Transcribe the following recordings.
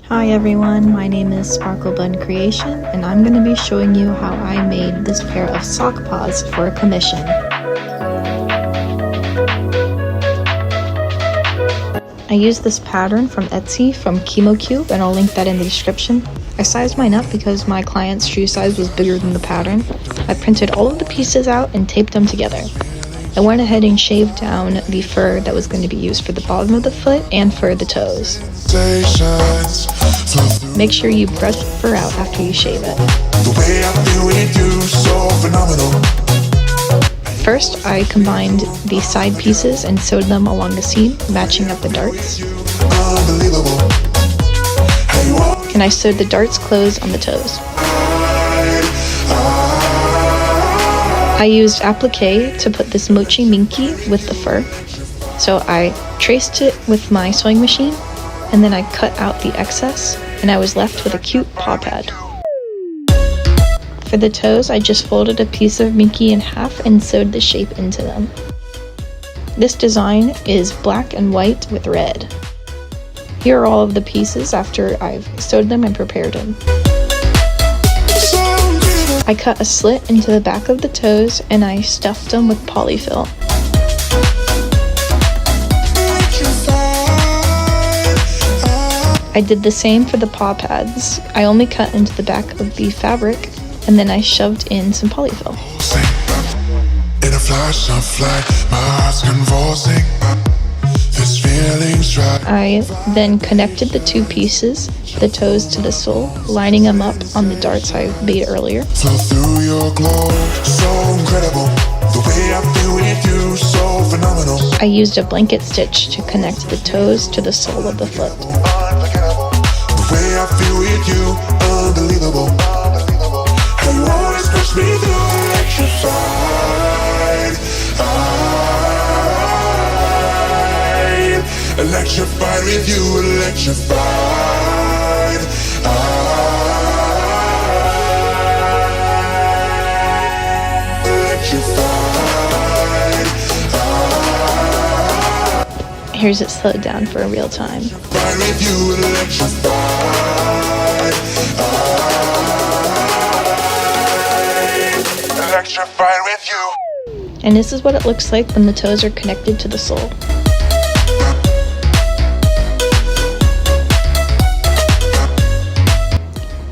Hi everyone, my name is Sparkle Bun Creation and I'm going to be showing you how I made this pair of sock paws for a commission. I used this pattern from Etsy from Chemo Cube and I'll link that in the description. I sized mine up because my client's shoe size was bigger than the pattern. I printed all of the pieces out and taped them together. I went ahead and shaved down the fur that was going to be used for the bottom of the foot and for the toes. Make sure you brush the fur out after you shave it. First, I combined the side pieces and sewed them along the seam, matching up the darts. And I sewed the darts closed on the toes. I used applique to put this mochi minky with the fur. So I traced it with my sewing machine and then I cut out the excess and I was left with a cute paw pad. For the toes, I just folded a piece of minky in half and sewed the shape into them. This design is black and white with red. Here are all of the pieces after I've sewed them and prepared them. I cut a slit into the back of the toes and I stuffed them with polyfill. I did the same for the paw pads. I only cut into the back of the fabric and then I shoved in some polyfill. I then connected the two pieces, the toes to the sole, lining them up on the darts I made earlier. I used a blanket stitch to connect the toes to the sole of the foot. Electrified with you, electrified. Electrified. Here's it slowed down for a real time. With you, electrified. Electrified with you. And this is what it looks like when the toes are connected to the sole.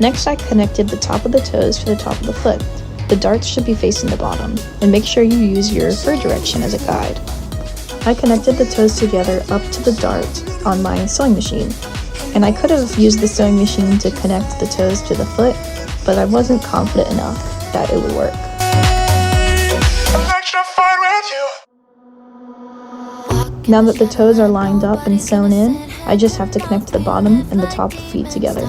Next, I connected the top of the toes to the top of the foot. The darts should be facing the bottom, and make sure you use your fur direction as a guide. I connected the toes together up to the dart on my sewing machine, and I could have used the sewing machine to connect the toes to the foot, but I wasn't confident enough that it would work. Now that the toes are lined up and sewn in, I just have to connect the bottom and the top feet together.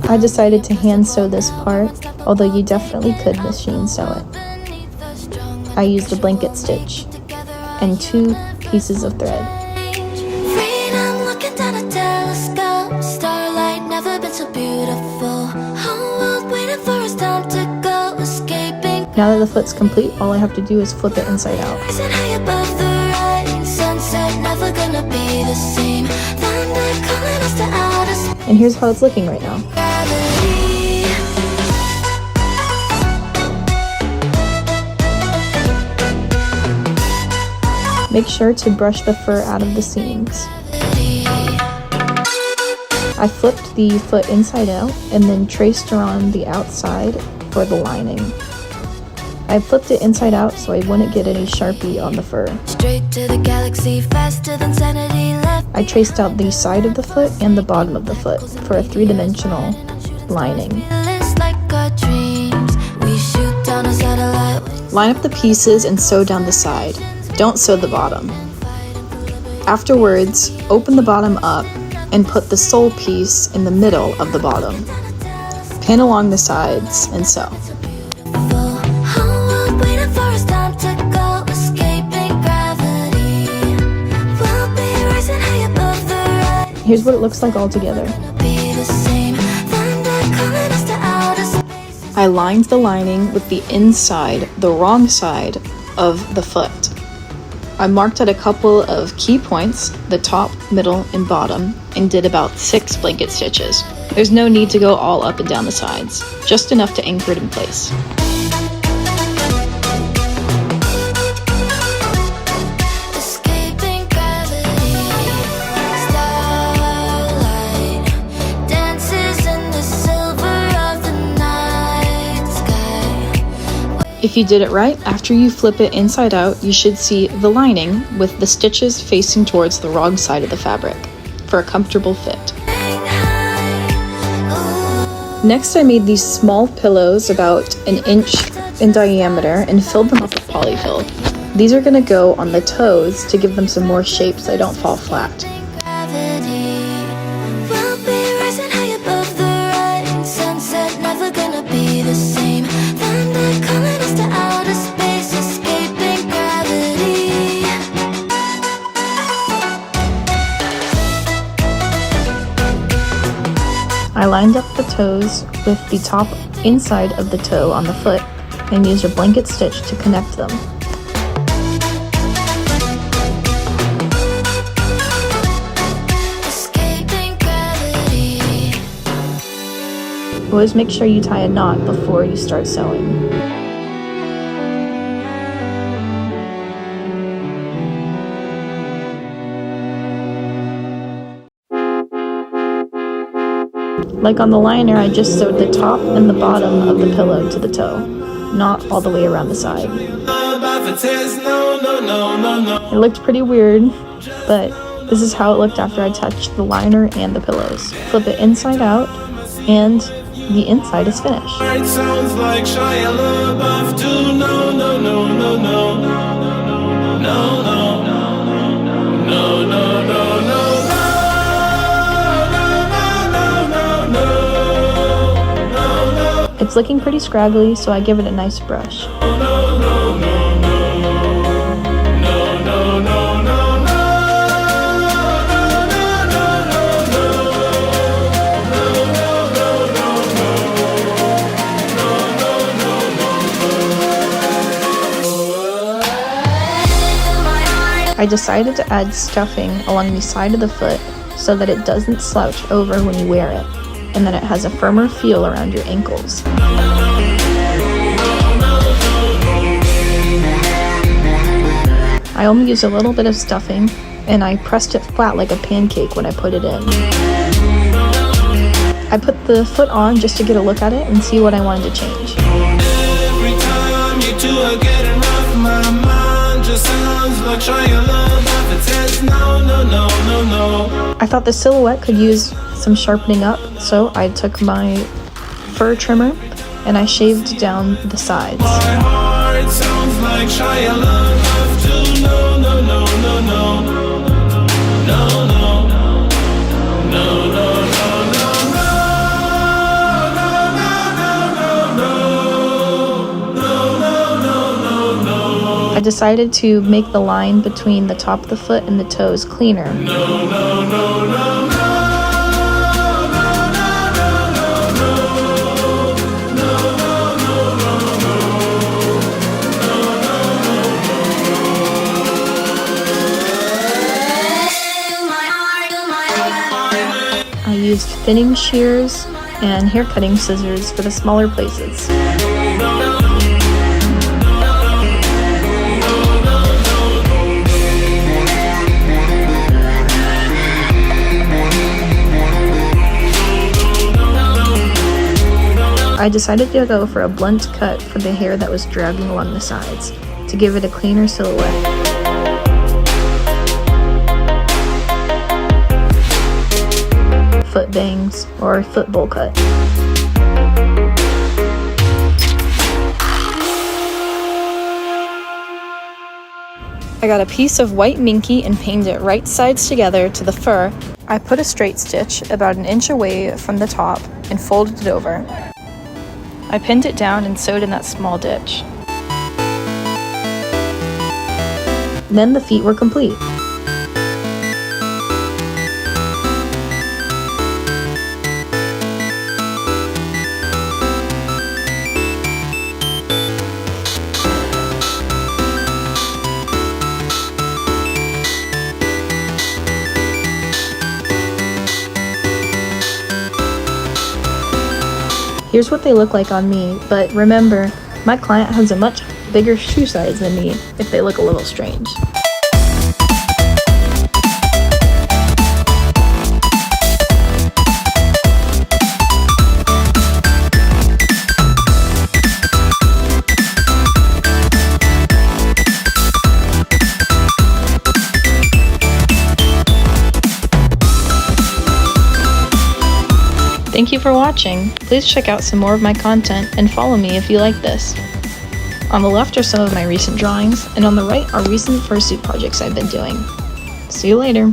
I decided to hand sew this part, although you definitely could machine sew it. I used a blanket stitch and 2 pieces of thread. Now that the foot's complete, all I have to do is flip it inside out. And here's how it's looking right now. Make sure to brush the fur out of the seams. I flipped the foot inside out and then traced around the outside for the lining. I flipped it inside out so I wouldn't get any Sharpie on the fur. I traced out the side of the foot and the bottom of the foot for a 3-dimensional lining. Line up the pieces and sew down the side. Don't sew the bottom. Afterwards, open the bottom up and put the sole piece in the middle of the bottom. Pin along the sides and sew. Here's what it looks like all together. I lined the lining with the inside, the wrong side of the foot. I marked out a couple of key points, the top, middle, and bottom, and did about 6 blanket stitches. There's no need to go all up and down the sides, just enough to anchor it in place. If you did it right, after you flip it inside out, you should see the lining with the stitches facing towards the wrong side of the fabric for a comfortable fit. Next, I made these small pillows about an inch in diameter and filled them up with polyfill. These are going to go on the toes to give them some more shape so they don't fall flat. I lined up the toes with the top inside of the toe on the foot and used a blanket stitch to connect them. Always make sure you tie a knot before you start sewing. Like on the liner, I just sewed the top and the bottom of the pillow to the toe, not all the way around the side. It looked pretty weird, but this is how it looked after I touched the liner and the pillows. Flip it inside out, and the inside is finished. It sounds like Shia LaBeouf too. No, no, no, no, no, no, no, no, no, no. It's looking pretty scraggly, so I give it a nice brush. I decided to add stuffing along the side of the foot so that it doesn't slouch over when you wear it, and that it has a firmer feel around your ankles. I only used a little bit of stuffing, and I pressed it flat like a pancake when I put it in. I put the foot on just to get a look at it and see what I wanted to change. Every time you two are getting rough, my mind just sounds like Shia LaBeouf. It says no, no, no, no, no. I thought the silhouette could use some sharpening up, so I took my fur trimmer and I shaved down the sides. My heart sounds like Shia LaBeouf too. No, no, no, no, no, no, no, no, no, I decided to make the line between the top of the foot and the toes cleaner. I used thinning shears and hair cutting scissors for the smaller places. I decided to go for a blunt cut for the hair that was dragging along the sides, to give it a cleaner silhouette. Foot bangs or foot bowl cut. I got a piece of white minky and pinned it right sides together to the fur. I put a straight stitch about an inch away from the top and folded it over. I pinned it down and sewed in that small ditch. Then the feet were complete. Here's what they look like on me, but remember, my client has a much bigger shoe size than me if they look a little strange. Thank you for watching. Please check out some more of my content and follow me if you like this. On the left are some of my recent drawings, and on the right are recent fursuit projects I've been doing. See you later.